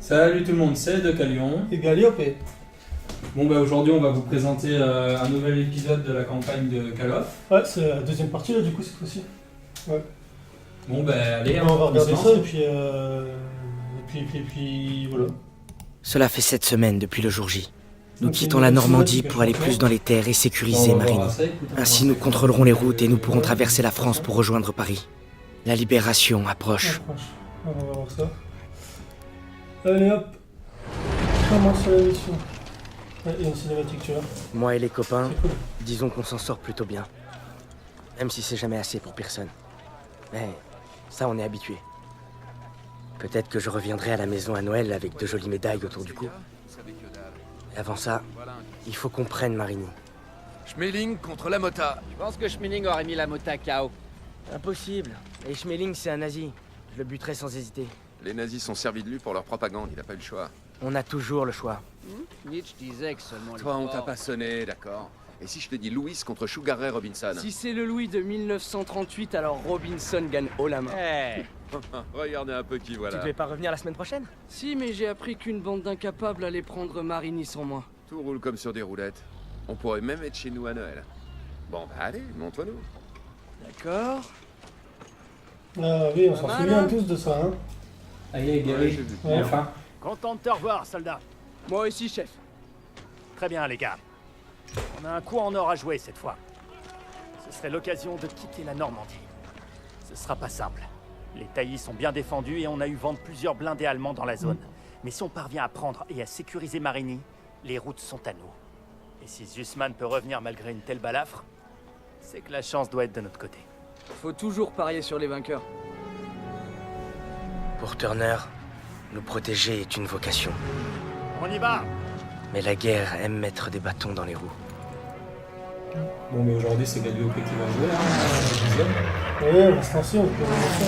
Salut tout le monde, c'est Decalion. Et Galliope. Bon bah aujourd'hui on va vous présenter un nouvel épisode de la campagne de Call of. Ouais, c'est la deuxième partie là du coup cette fois-ci. Ouais. Bon bah allez, on va regarder se ça lance. et puis voilà. Cela fait 7 semaines depuis le jour J. Nous Donc, quittons une la nouvelle Normandie saison pour aller qui plus dans les terres et sécuriser On va voir Marigny. ça, écoute, on Ainsi va nous voir contrôlerons les routes et nous pourrons Ouais. traverser la France pour rejoindre Paris. La libération approche. On va voir ça. Allez hop. Commence la mission. Ouais, il y a une cinématique tu vois. Moi et les copains, C'est cool. disons qu'on s'en sort plutôt bien. Même si c'est jamais assez pour personne. Mais ça on est habitué. Peut-être que je reviendrai à la maison à Noël avec de jolies médailles autour du cou. Et avant ça, il faut qu'on prenne Marigny. Schmeling contre la Mota. Je pense que Schmeling aurait mis la Mota KO. Impossible. Et Schmeling c'est un nazi. Je le buterai sans hésiter. Les nazis sont servis de lui pour leur propagande, il a pas eu le choix. On a toujours le choix. Nietzsche disait que seulement Toi, les on t'a forts- pas sonné, d'accord. Et si je te dis Louis contre Sugar Ray Robinson? Si c'est le Louis de 1938, alors Robinson gagne haut la main. Eh, Regardez un peu qui Tu voilà. devais pas revenir la semaine prochaine? Si, mais j'ai appris qu'une bande d'incapables allait prendre Marigny sans moi. Tout roule comme sur des roulettes. On pourrait même être chez nous à Noël. Bon, bah allez, montre-nous. D'accord. Ah oui, on s'en Pas mal, souvient hein. tous de ça hein. Allez Ouais, Gary, j'ai vu. Ouais. enfin. Content de te revoir, soldat. Moi aussi, chef. Très bien, les gars. On a un coup en or à jouer cette fois. Ce serait l'occasion de quitter la Normandie. Ce sera pas simple. Les taillis sont bien défendus et on a eu vent de plusieurs blindés allemands dans la zone. Mais si on parvient à prendre et à sécuriser Marigny, les routes sont à nous. Et si Zussman peut revenir malgré une telle balafre, c'est que la chance doit être de notre côté. Faut toujours parier sur les vainqueurs. Pour Turner, nous protéger est une vocation. On y va! Mais la guerre aime mettre des bâtons dans les roues. Bon mais aujourd'hui c'est Galliope qui va jouer hein, Ouais, on reste ainsi, on peut voir ça.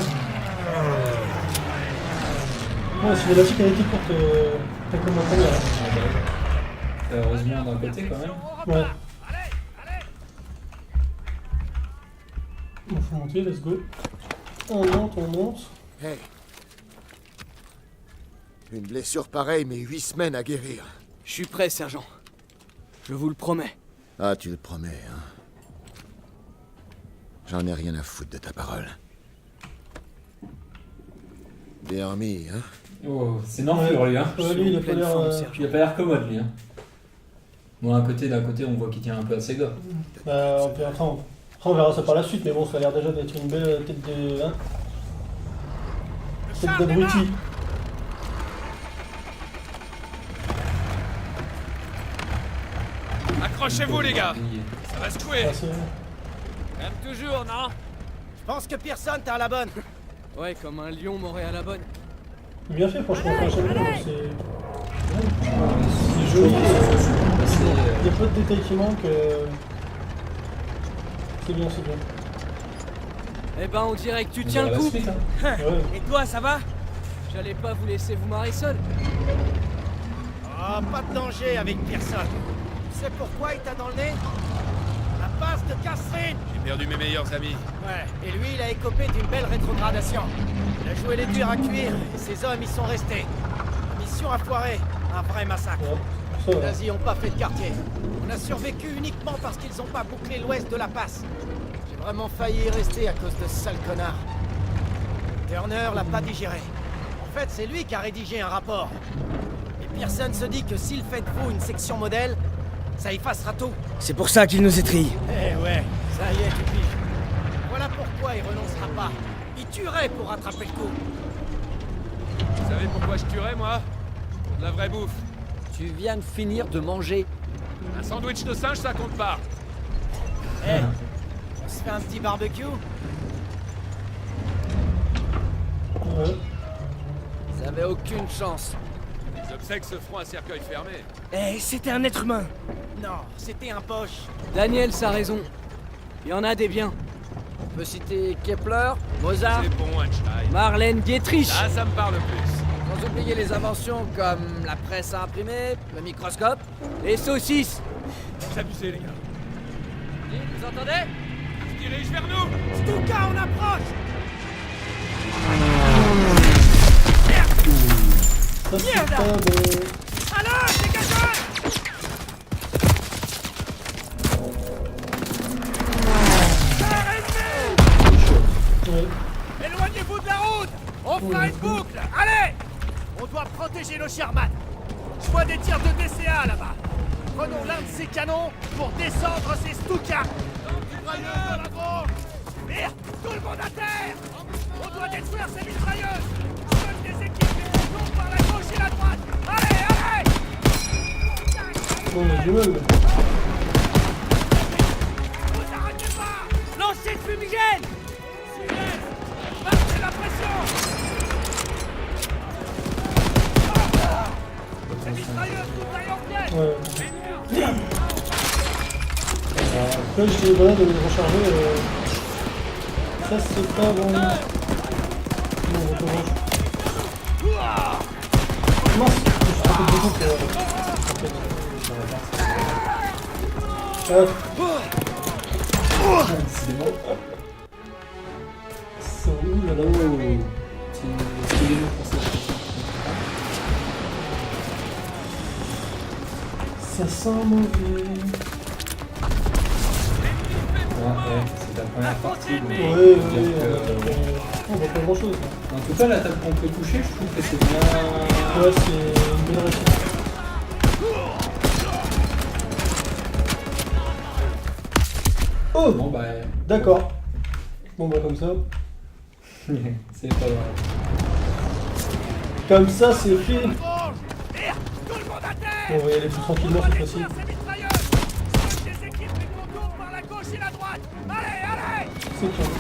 Ouais, la cinématique elle était courte, pas comme la première. Hein. heureusement d'un côté quand même. Ouais. On faut monter, let's go. On monte. Hey. Une blessure pareille, mais 8 semaines à guérir. Je suis prêt, sergent. Je vous le promets. Ah, tu le promets, hein. J'en ai rien à foutre de ta parole. Bien remis, hein. Oh, c'est n'enflure lui hein. Ouais, lui, il a pas Pleine l'air. forme, sergent. Il a pas l'air commode lui hein. Bon d'un côté on voit qu'il tient un peu à ses gars. Bah, après, on verra ça par la suite, mais bon, ça a l'air déjà d'être une belle tête de. Hein, tête d'abruti. Accrochez-vous, les gars! Ça va secouer! Ah, c'est- comme toujours, non? Je pense que personne t'as à la bonne. Ouais, comme un lion m'aurait à la bonne. C'est bien fait, franchement, c'est c'est C'est joli. assez, Il y a pas de détails qui manquent. C'est bien. Eh ben, on dirait que tu on tiens verra le la coup. suite, hein. Ouais. Et toi, ça va? J'allais pas vous laisser vous marrer seul. Ah, pas de danger avec personne. Tu sais pourquoi il t'a dans le nez? La passe de Catherine. J'ai perdu mes meilleurs amis. Ouais, et lui, il a écopé d'une belle rétrogradation. Il a joué les durs à cuire, et ses hommes y sont restés. Mission a foiré, un vrai massacre. Ouais. Ça Les va. nazis ont pas fait de quartier. On a survécu uniquement parce qu'ils ont pas bouclé l'ouest de la passe. J'ai vraiment failli y rester à cause de ce sale connard. Turner l'a pas digéré. En fait, c'est lui qui a rédigé un rapport. Et Pearson se dit que s'il fait de vous une section modèle, ça effacera tout. C'est pour ça qu'il nous étrille. Eh ouais, ça y est, tu piges. Voilà pourquoi il renoncera pas. Il tuerait pour rattraper le coup. Vous savez pourquoi je tuerais, moi? Pour de la vraie bouffe. Tu viens de finir de manger. Un sandwich de singe, ça compte pas. Eh, on se fait un petit barbecue? Ouais. Vous avez aucune chance. Les obsèques se feront à cercueil fermé. Eh, c'était un être humain. Non, c'était un poche. Daniel, ça a raison. Il y en a des biens. On peut citer Kepler, Mozart, C'est bon, Einstein. Marlène Dietrich. Là, ça me parle plus. sans oublier les inventions comme la presse à imprimer, le microscope. Les saucisses. Vous abusez, les gars. Vous entendez? Il se dirige vers nous. Stuka, on approche! Ça, c'est- bon. Alors, dégagez! Ouais. Éloignez-vous de la route! On fera une boucle! Allez! On doit protéger nos Sherman! Je vois des tirs de DCA là-bas! Prenons l'un de ces canons pour descendre ces Stuka! Merde! Tout le monde à terre! On doit détruire ces mitrailleuses! Seul des équipes qui tournent par la gauche et la droite! Allez, allez! Bon, on a du mal là. Vous arrêtez pas! Lancez le fumigène! Silence! Marquez la pression! Ces mitrailleuses nous taillent en pièces! Ouais. Après, j'ai voilà de le recharger. Ça, c'est pas bon. Non, on recommence. Mince, je suis trompé de bouton pour. Décidément. C'est où là là? Petit élément pour ça. Ça sent mauvais. Ouais, c'est la première partie. Donc Ouais, on ouais, peut dire que, on voit pas grand chose. en tout cas, la table qu'on peut toucher, je trouve que c'est bien. Ouais, c'est une belle réussite. Oh! Bon, bah. D'accord. Bon, bah, comme ça. C'est pas vrai. Comme ça, c'est fait. Merde! Tout le monde à terre! On va y aller plus tranquillement cette fois-ci. Ces mitrailleuses! Seul des équipes qui contournent par la gauche et la droite! Allez, allez! C'est tout.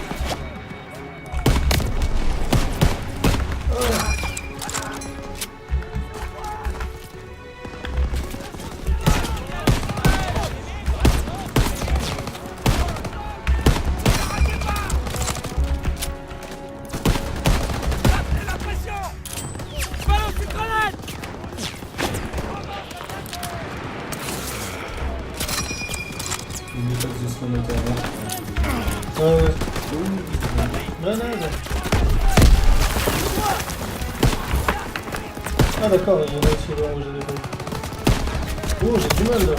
Marquez la pression! Balance une grenade! Une méthode de ce moteur là. Ouais. Grenade. Ah d'accord, il y en a aussi là où j'avais pas vu. Oh, j'ai du mal là.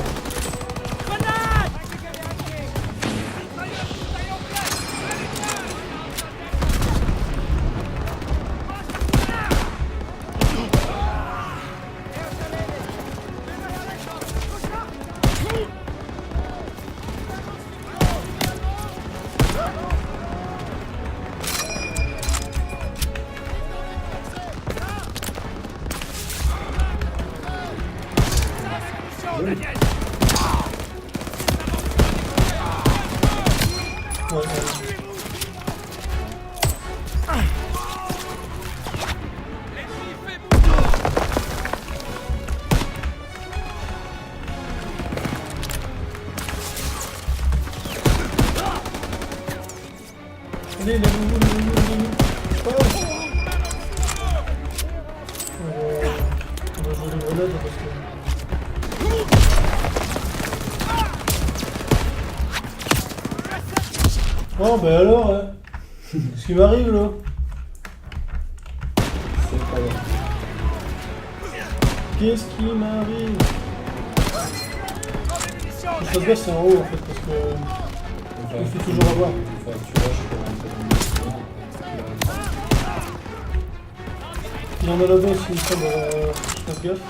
Grenade! Mitrailleuses nous taillent en pièces! Daniel! Ouais, ouais. Allez, les loulous, les loulous, les loulous. Oh. On va jouer des grenades parce que... Oh bah alors, hein. Qu'est-ce qui m'arrive là? C'est pas vrai. Qu'est-ce qui m'arrive? Munitions, Le Daniel! shotgun c'est en haut en fait parce que il faut toujours avoir. Il faut que tu rushes pour rentrer dans Il y en a là-bas aussi, il me semble, je fasse gaffe.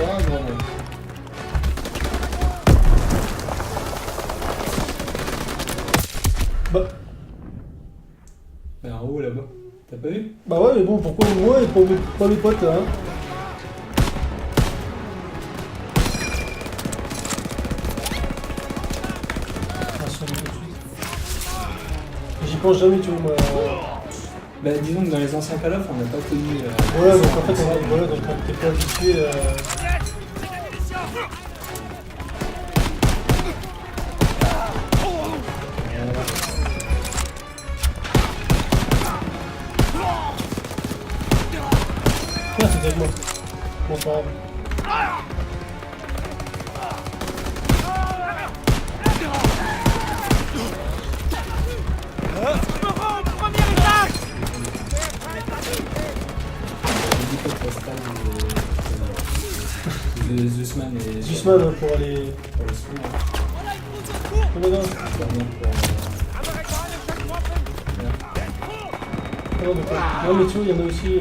Ah non, non. Bah, Mais en haut là-bas. T'as pas vu? bah ouais, mais bon, pourquoi moi et pas mes potes là, hein? Ah, ça me fait tout de suite. J'y pense jamais, tu vois, moi. Bah disons que dans les anciens Call of, on n'a pas connu. Voilà, donc en fait, voilà, donc quand t'es pas habitué Daniel, c'est des munitions! Tiens, c'est avec moi. Bon, pas grave. Je me rends au premier étage! Zussman et... Zussman pour aller... Pour le spawn. Oh non, non. Non, d'accord. Non, mais tu vois, il y en a aussi...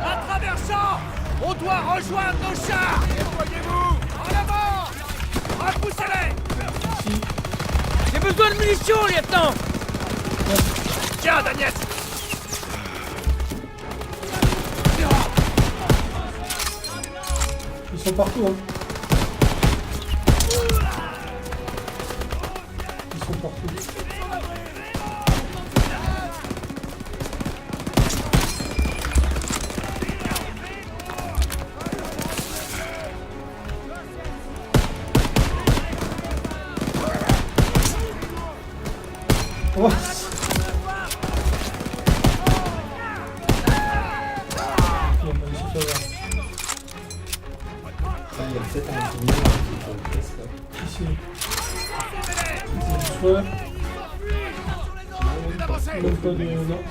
À travers ça, on doit rejoindre nos chars. Déployez-vous. En avant. Repoussez-les. J'ai besoin de munitions, lieutenant. Tiens, Daniel. Ils sont partout, hein. Ils sont partout. Oh. Il y a pas de super là. Il y a peut-être un petit mur qui est presque là. Ici. Soit. Même pas de. Non.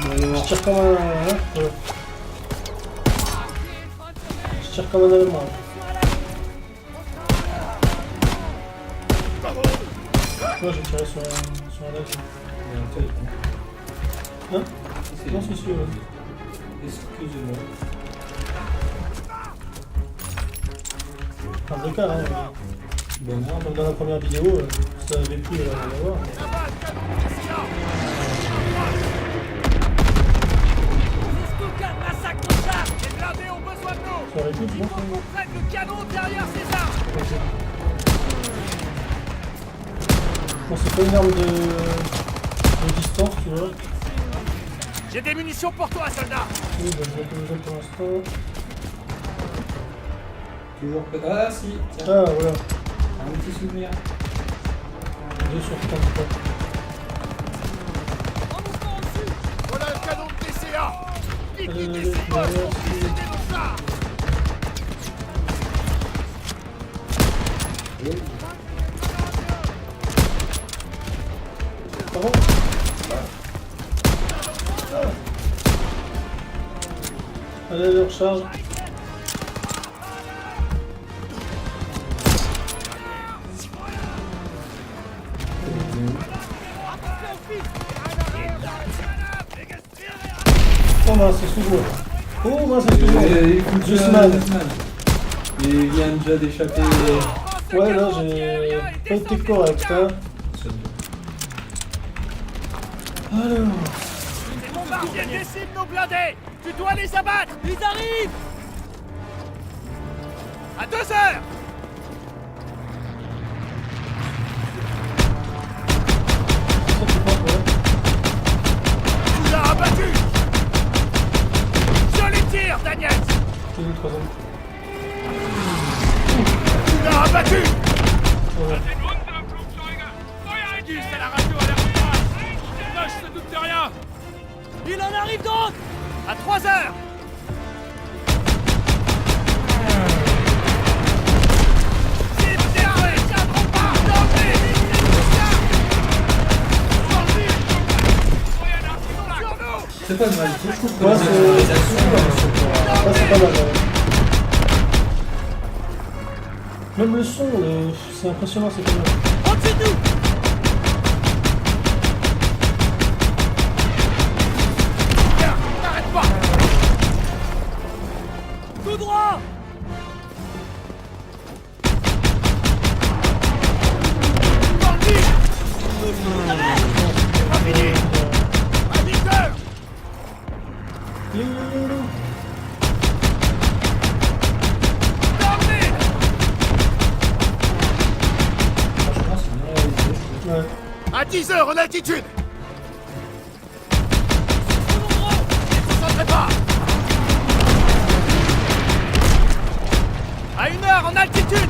Je tire comme un. Hein, voilà. Je tire comme un allemand. Moi j'ai tiré sur un lac. Il y a un truc, hein. Hein? C'est- Non, c'est sûr. Ouais. Excusez-moi. Un vrai cas, hein. Bon, non, Comme dans la première vidéo, ça avait pu l'avoir. Massacre nos chars. Les blindés ont besoin de nous. Ça aurait pu, tu vois. On prenne le canon derrière ces armes. Bon, c'est pas une arme de distance, tu vois. J'ai des munitions pour toi, soldat. Oui, bah, je vais pas besoin pour l'instant. toujours peut... Ah si, tiens, Ah, voilà. un petit souvenir. 2 sur 3. Voilà le canon de TCA. Allez, Liquidez ces boss pour précéder nos chars. Pardon? Allez, allez, recharge. Oh mince, excuse-moi. Oh mince, excuse-moi. Écoute, Zussman. Il vient déjà d'échapper. Ouais, là, j'ai pas été correct, hein. Alors... Les bombardiers déciment nos blindés. Tu dois les abattre. Ils arrivent. À 2 heures. Ça, c'est pas vrai. Tu l'as abattu. Joli tir, Daniel. C'est le troisième. Tu l'as abattu. Voilà. C'est la radio à l'air de face. Là, je ne doute de rien. Il en arrive d'autres. À 3 heures. Cible déarmée. Tiendront pas. Danger. Sur nous. C'est pas mal, je trouve que Ouais, les c'est actions, ça, c'est pas mal. Ouais. Même le son, c'est impressionnant, c'est pas mal. Au-dessus de nous. Tiens, n'arrête pas. Tout droit. Dans le mur. C'est pas fini. À 10 heures. Dans le mur. franchement, c'est bien réalisé, je trouve. Ouais. À 10 heures en altitude. Ne concentrez pas. À 1 heure en altitude.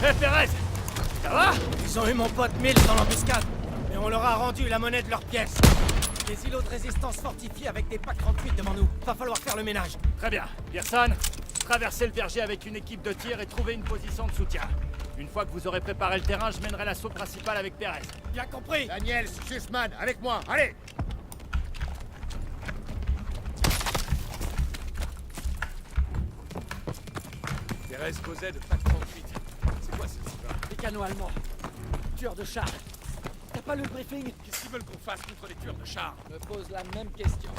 Hé, Perez! Ça va? Ils ont eu mon pote Mills dans l'embuscade, et on leur a rendu la monnaie de leurs pièces. Des îlots de résistance fortifiés avec des packs 38 devant nous. Va falloir faire le ménage. Très bien. Pearson, traversez le verger avec une équipe de tir et trouvez une position de soutien. Une fois que vous aurez préparé le terrain, je mènerai l'assaut principal avec Perez. Bien compris. Daniel, Schussman, avec moi, allez! Perez causait de PAC 38. C'est quoi cette histoire? Des canons allemands. Tueurs de chars. T'as pas le briefing? Qu'est-ce qu'ils veulent qu'on fasse contre les tueurs de chars? Me pose la même question.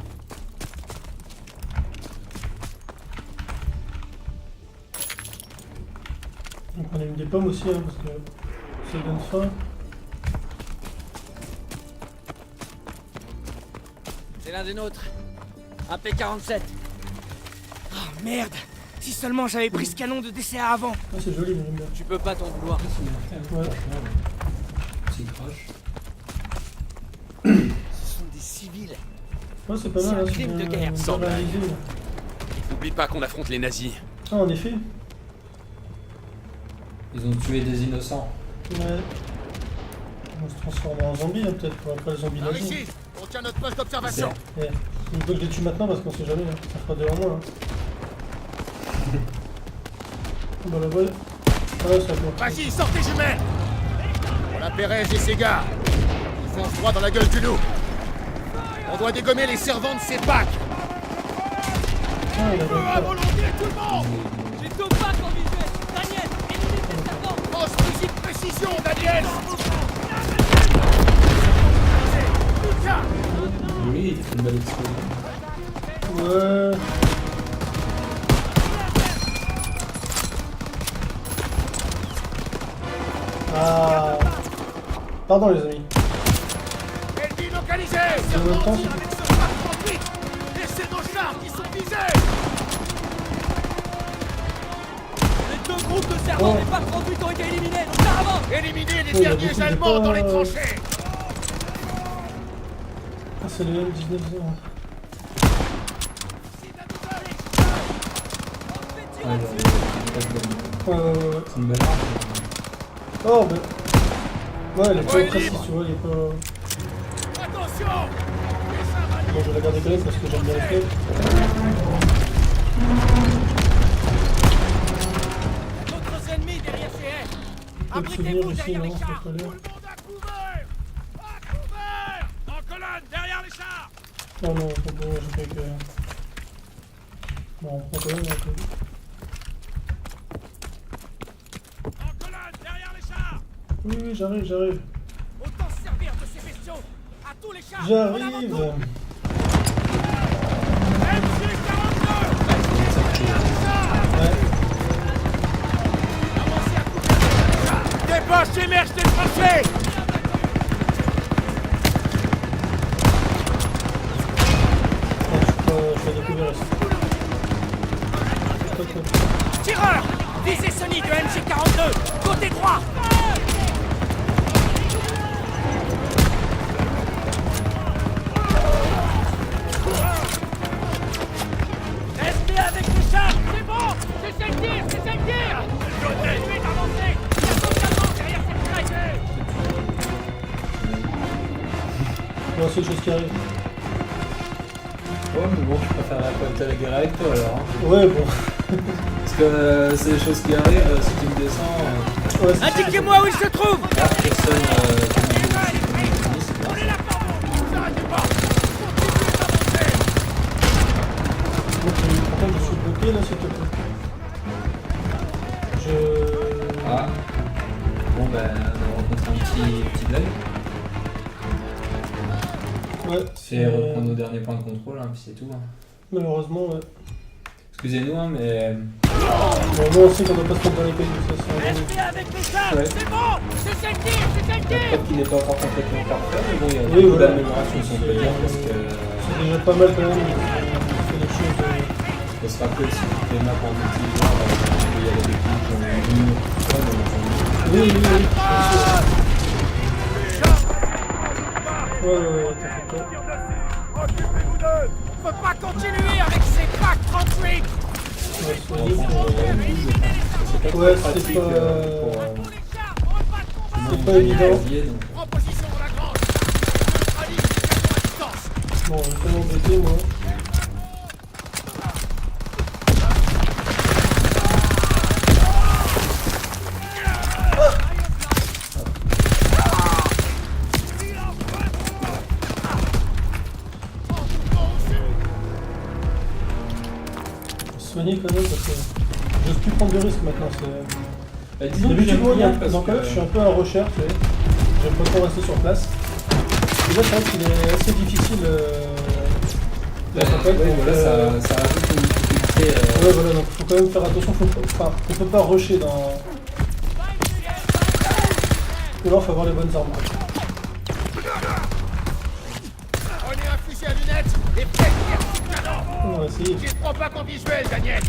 On prenait une des pommes aussi, hein, parce que ça donne faim. C'est l'un des nôtres. Un P-47. Oh merde. Si seulement j'avais pris ce canon de DCA avant. Ah, c'est joli, mais j'aime bien. Tu peux pas t'en vouloir. Ouais. Petit crush. Ce sont des civils. Ouais, c'est pas C'est mal, un hein, crime de bien- guerre, bien sans blague. réalisé, là. N'oublie pas qu'on affronte les nazis. Ah, en effet. Ils ont tué des innocents. Ouais. On se transforme en zombie, hein, peut-être, pour après les zombies Par nazis. ici, on tient notre poste d'observation. Ouais. Il faut que je les tue maintenant parce qu'on sait jamais, hein. Ça fera 2 en moins. Hein. Dans la voile. Ah ouais, ça va. Vas-y, sortez jumelles! On a Perez et ses gars. Ils foncent droit dans la gueule du loup. On doit dégommer les servants de ces packs. Ah, il a À volonté, tout le monde! J'ai deux packs en visuel. Daniel, élimine tes servants. Grosse fusil de précision, Daniel! Oui, il fait une belle explosion. Ouais. Ah. Pardon les amis. Ennemi localisé! En même Servants temps, tirent avec ce pack 38! Et c'est nos chars qui sont visés! Les deux groupes de servants Oh. des packs 38 ont été éliminés. Donc ça avance. Éliminez les Oh, il y a derniers beaucoup de Allemands dans les pas- tranchées! Ah, c'est le M19. Ouais, genre, Ouais. c'est une belle arme. Oh, bah. Ouais, elle est pas précise, tu vois, il est pas. Attention! Bon, je vais la garder quand même parce que j'aime bien les faits. D'autres ennemis derrière ces haies. Faut le souvenir Abritez-vous ici, derrière non, les c'est chars. pas l'air. Tout le monde à couvert! À couvert! En colonne, derrière les chars! Oh non, faut pas, je fais que. Bon, on prend quand même un peu. En colonne, derrière les chars! Oui, oui, j'arrive. Autant se servir de ces bestiaux. À tous les chars. En avant J'arrive. tout. MC-42! Ouais. Avancez à couvert. Dépêche, émerge des tranchées! Je vais découvrir ici. Tireur. Visez Sony de MG42. Côté droit. Restez avec les chars. C'est bon. C'est ça le tir. C'est ça le tir. Continuez d'avancer. Il y a d'autres Allemands derrière cette crête. Non, c'est une chose qui arrive. Ouais, mais bon, je préfère récolter la guerre avec toi alors. Hein. Ouais, bon. Parce que c'est des choses qui arrivent, si tu me descends. Ouais, c'est Indiquez-moi où il se trouve. Personne. On est là pour vous. N'arrêtez pas. bon, par contre, je suis bloqué là, s'il te plaît. Ah. Bon, ben, on a rencontré un petit bug. Ouais. C'est reprendre nos derniers points de contrôle, hein, puis c'est tout. Hein. Malheureusement, ouais. Excusez-nous, hein, mais. Bon, nous on sait qu'on doit pas se mettre dans les pays, ça c'est un Restez avec les chars. Ouais. C'est bon. C'est ça le tir. C'est ça le tir. Peut-être qu'il n'est pas encore complètement parfait, mais bon, il y a Oui, beaucoup voilà. d'améliorations, si on peut dire, parce que. C'est déjà pas mal quand même. Il fait des choses. Faut se rappeler aussi que les maps en multijoueur, il y a des équipes qui ont une Oui, oui, oui. bien sûr. Ouais, t'as fait quoi? Occupez-vous d'eux! On peut pas continuer avec ces packs 38. Ouais, c'est vite, c'est pas Ouais, très pratique c'est pas... pour... c'est pas évident. Prends position dans la grange. Neutralise les capteurs à distance. Bon, je vais tellement embêter moi. Soigner quand même parce que j'ose plus prendre de risques maintenant. disons que D'habitude, j'aime moi, bien parce dans que... Call of, je suis un peu à recherche, tu sais. J'aime pas trop rester sur place. Et là, c'est vrai qu'il est assez difficile la campagne. Ouais, donc, voilà, ça rajoute une difficulté. Ouais, voilà, donc faut quand même faire attention. On peut pas rusher dans. Ou alors, faut avoir les bonnes armes. Prenez un fusil à lunettes et faites le canon. On va essayer. Tu te prends pas qu'en visuel, Daniel.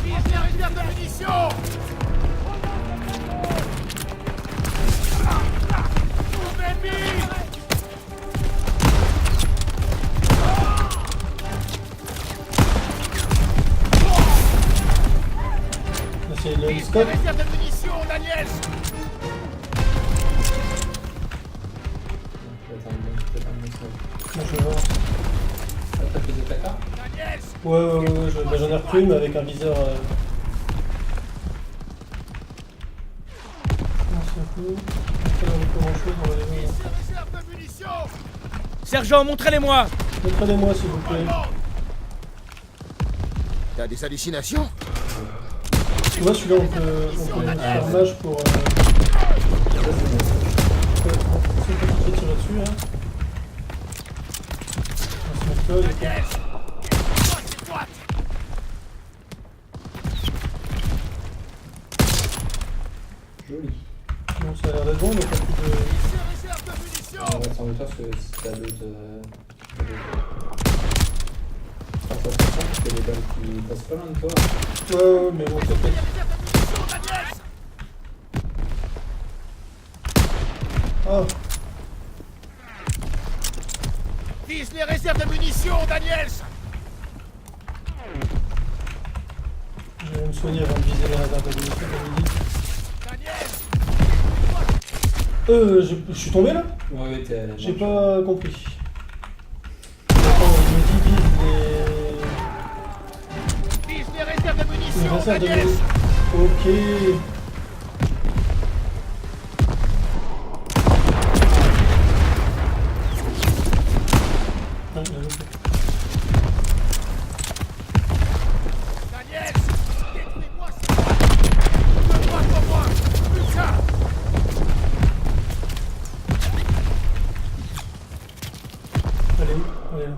Vise la réserve de munitions. Trouve l'ennemi. Là, c'est le Vise la scope. réserve de munitions, Daniel. Moi, je vais voir. T'as fait des placards? Daniel. Ouais, j'en ai repris, mais avec un viseur. Non, c'est un peu. Pas grand-chose, on va les voir. Vise la réserve de munitions. Sergent, montrez-les-moi. Montrez-les-moi, s'il vous plaît. T'as des hallucinations? Tu vois, celui-là, on peut faire mage pour. Ouais, c'est pas qui tirer dessus, hein. On va se mettre là, il est Daniel. Joli. bon, ça a l'air d'être bon, mais pas plus de. Vise la réserve de munitions. On va s'en mettre parce que si t'as d'autres... Enfin, ça se sent parce qu'il y a des balles qui passent pas loin de toi. Ouais, mais bon, ça peut. Ah, Vise les réserves de munitions, Daniels. je vais me soigner avant de viser les radars de munitions, comme il dit. Daniels. Je suis tombé là? Ouais, t'es... J'ai pas compris. Attends, il me dit Vise les réserves de les munitions, réserves de Daniels. munitions. Ok. Ah, j'ai loupé. Daniels. Détruis-moi ça. Ne pas pour moi. Plus ça. Elle est où? Elle est là.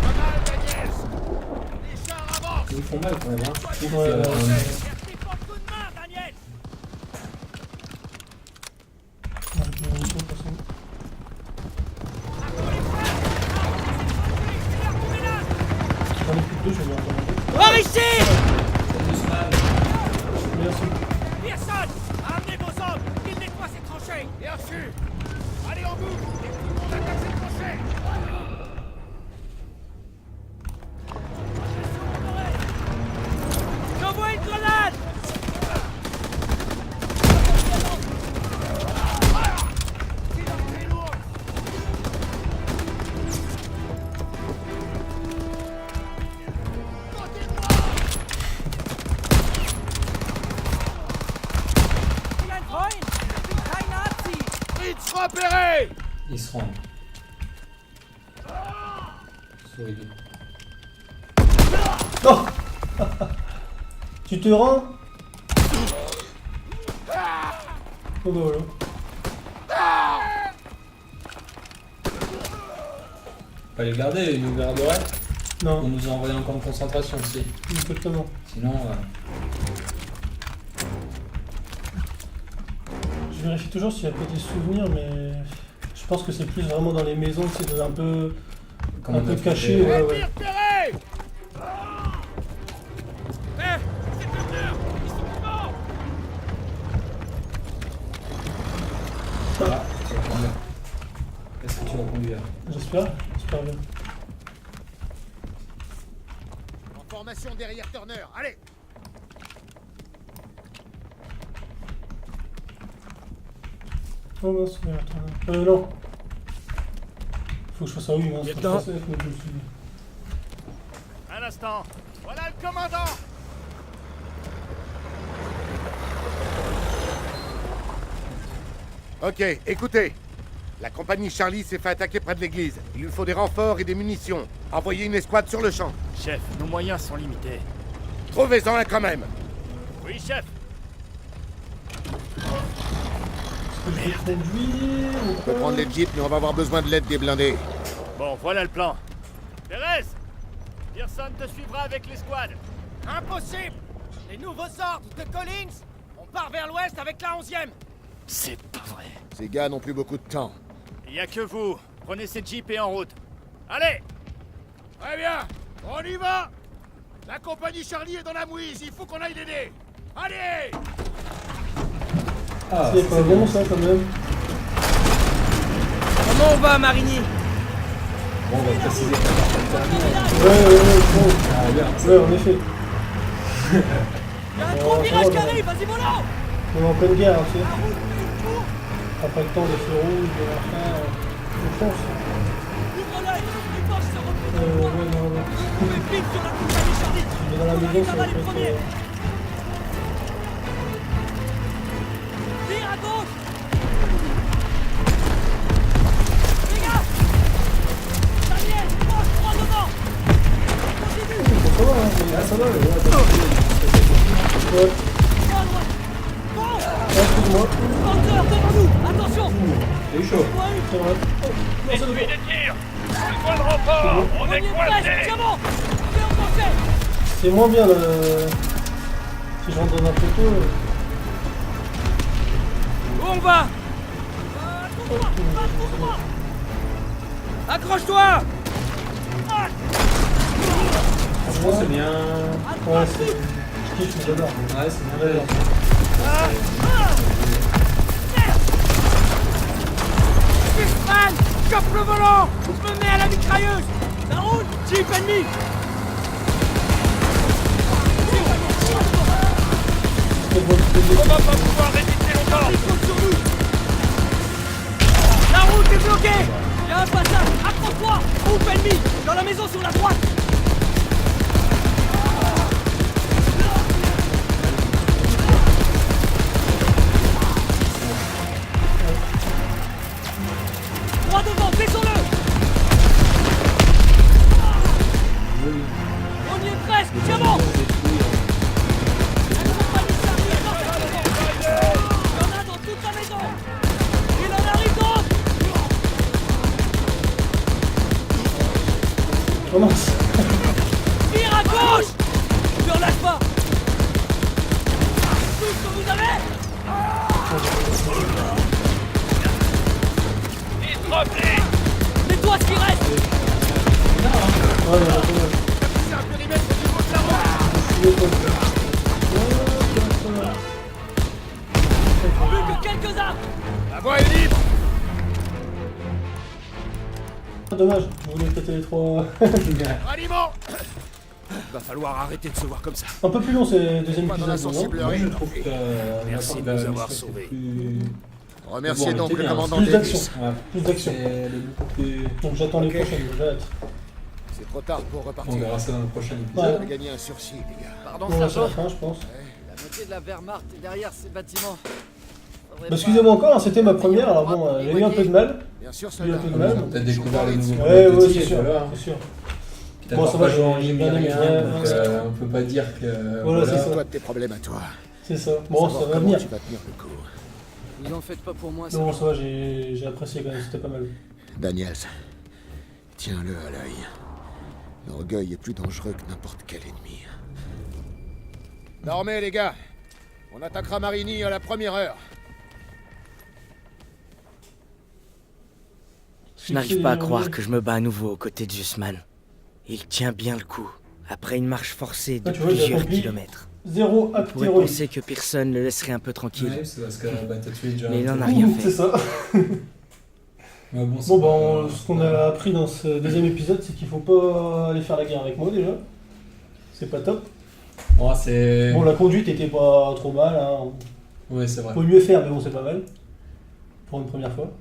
Pas mal, Daniels. Les chars avancent. Ils font mal quand même, hein. Je trouve Ouais, que, Merci pour le coup de main, Daniels. Non, j'ai plus de munitions, de toute façon. J'en ai plus que deux, je vais lui en commander. Par ici. Merci. Pearson, amenez vos hommes. Qu'ils nettoient ces tranchées. Bien sûr. Allez en boucle. Et tout le monde attaque cette tranchée. J'envoie une grenade. C'est lourd. Côté droit. Il a une Freund. Ich bin kein Nazi. Fritz repéré. ils se rendent. Souris. Non. Tu te rends? Oh bah voilà. Fallait le garder, il nous garderait. On Non, nous a envoyé en camp de concentration aussi. exactement. Sinon, Je vérifie toujours s'il n'y a pas des souvenirs, mais je pense que c'est plus vraiment dans les maisons, c'est un peu comment on a fait caché. des- Ouais, Ennemi ouais. repéré. C'est plus dur. Ils sont vivants. Voilà, tu vas conduire. Est-ce que tu vas conduire? J'espère bien. En formation derrière Turner. Allez. Oh mince, mais attends. Non. Faut que je fasse un oui, mince. Lieutenant. Un instant. Voilà le commandant. Ok, écoutez. La compagnie Charlie s'est fait attaquer près de l'église. Il lui faut des renforts et des munitions. Envoyez une escouade sur le champ. Chef, nos moyens sont limités. Trouvez-en un quand même. Oui, chef. On peut prendre les jeeps, mais on va avoir besoin de l'aide des blindés. Bon, voilà le plan. Thérèse, Pearson te suivra avec l'escouade. Impossible! Les nouveaux ordres de Collins! On part vers l'ouest avec la 11e! C'est pas vrai. Ces gars n'ont plus beaucoup de temps. Il y a que vous. Prenez ces jeeps et en route. Allez! Très bien, on y va. La compagnie Charlie est dans la mouise, il faut qu'on aille l'aider. Allez! Ah, C'est pas bon ça quand même. Comment on va, Marigny? Bon, on va préciser que la partie est terminée. Ouais, Ah, bien. ouais, en effet. Y'a un Oh, gros ça virage va, qui ça va. arrive, vas-y, volant! On est en pleine guerre, tu sais. La route, fais une tour! Après le temps des feux rouges, de la fin, je pense. Ouvre l'œil, les poches se replient dans le Ouais, coin. non. On met pile sur la compagnie Charlie! Mais dans la On maison, arrive ça là-bas va les être... premiers! Tire à gauche! Les gars! Daniel, proche, droit devant! Continue! Ça va, hein, mais... Ah, ça va, ouais, Ouais. Droit, droite! Bon! Excuse-moi. Panzer, devant nous! Attention! j'ai eu chaud. Point une! C'est vrai. Essuie des tirs. Besoin de renfort. On est Premier presque! coincés. Tiens bon! Fais enfoncer! C'est moins bien, le... Si je rentre dans un poteau... Où on va? Trop droit! Pas trop droit! Accroche-toi! Franchement, c'est bien. Ouais, c'est... Je kiffe, mais j'adore. Ouais, c'est bien. J'adore. Fishman! Chope le volant! Je me mets à la mitrailleuse! La route! Jeep ennemi! On va pas pouvoir résister longtemps. Il saute sur nous! La route est bloquée! Il y a un passage! Accroche-toi! Groupe ennemi! Dans la maison sur la droite! Droit devant! Baissons-le! On y est presque! Tiens bon! La compagnie Charlie est dans cette maison! Il y en a dans toute la maison! Il en arrive d'autres! Commence. Tire à gauche! Ne relâche pas! Tout ce que vous avez! Mets-toi ce qui reste! Ouais, mais attends, C'est un périmètre au niveau de la route. Plus que quelques-uns! La voie est libre. Dommage, je voulais péter les trois... Ralliement. Va falloir arrêter de se voir comme ça. Un peu plus long ces deuxième Pas dans la épisode, non? sensiblerie. Moi, je trouve que Merci de nous avoir sauvés. Remerciez Bon, donc c'était le bien. commandant Plus d'action. Davis. Ouais, Plus d'action. c'est le beaucoup plus. Donc j'attends les Ok. prochaines, j'ai hâte. C'est trop tard pour On repartir. verra ça dans le prochain On épisode. a gagné un sursis, les gars. Pardon, On va sur la sergent. fin, je pense. La moitié de la Wehrmacht est derrière ces bâtiments. Bah, excusez-moi encore, hein, c'était ma première, alors bon, j'ai eu un peu de mal. Bien sûr, J'ai eu un soldat. peu de On a mal. peut-être découvert les nouveaux Ouais, modes de ouais, tir, c'est sûr, voilà. c'est sûr. T'as Bon, pas ça va, joué en j'ai ligne bien ni aimé, rien, ouais, donc ouais. on peut pas dire que. Voilà, c'est ça. Toi de tes problèmes à toi. C'est ça. Bon, Savoir ça va comment venir. tu vas tenir le coup. Vous en faites pas pour moi, Non, ça va, j'ai apprécié quand même, c'était pas mal. Daniels, tiens-le à l'œil. L'orgueil est plus dangereux que n'importe quel ennemi. Dormez, les gars. On attaquera Marigny à la première heure. Je n'arrive pas à croire que je me bats à nouveau aux côtés de Zussman. Il tient bien le coup, après une marche forcée de Ah, tu vois, j'ai plusieurs accompli kilomètres. Zéro On acte pourrait héroïque. penser que personne ne le laisserait un peu tranquille. Ouais, c'est parce que bah, t'as tué déjà. Mais il en a un rien C'est fait. ça. Mais bon, c'est Bon, pas- bah, ce qu'on a appris dans ce deuxième épisode, c'est qu'il faut pas aller faire la guerre avec moi déjà. C'est pas top. Bon, c'est. Bon, la conduite était pas trop mal, hein. Ouais, c'est vrai. Faut mieux faire, mais bon, c'est pas mal. pour une première fois. Bon,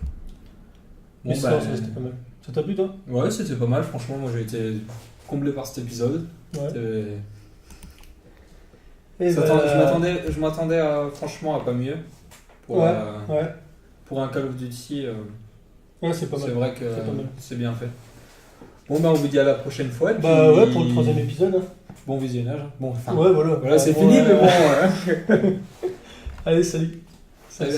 Mais sinon, c'était pas mal. Ça t'a plu, toi? Ouais, c'était pas mal, franchement. Moi, j'ai été comblé par cet épisode. Ouais. C'était- Et Je m'attendais franchement à pas mieux. Pour, Ouais, ouais. pour un Call of Duty, Ouais, c'est pas mal. c'est vrai que C'est pas mal. c'est bien fait. Bon, bah, on vous dit à la prochaine fois. et Bah puis- ouais, pour le 3ème épisode. Hein. Bon visionnage. Bon, enfin, Ouais, voilà. voilà, c'est Bon, fini, mais bon. Allez, salut. Salut.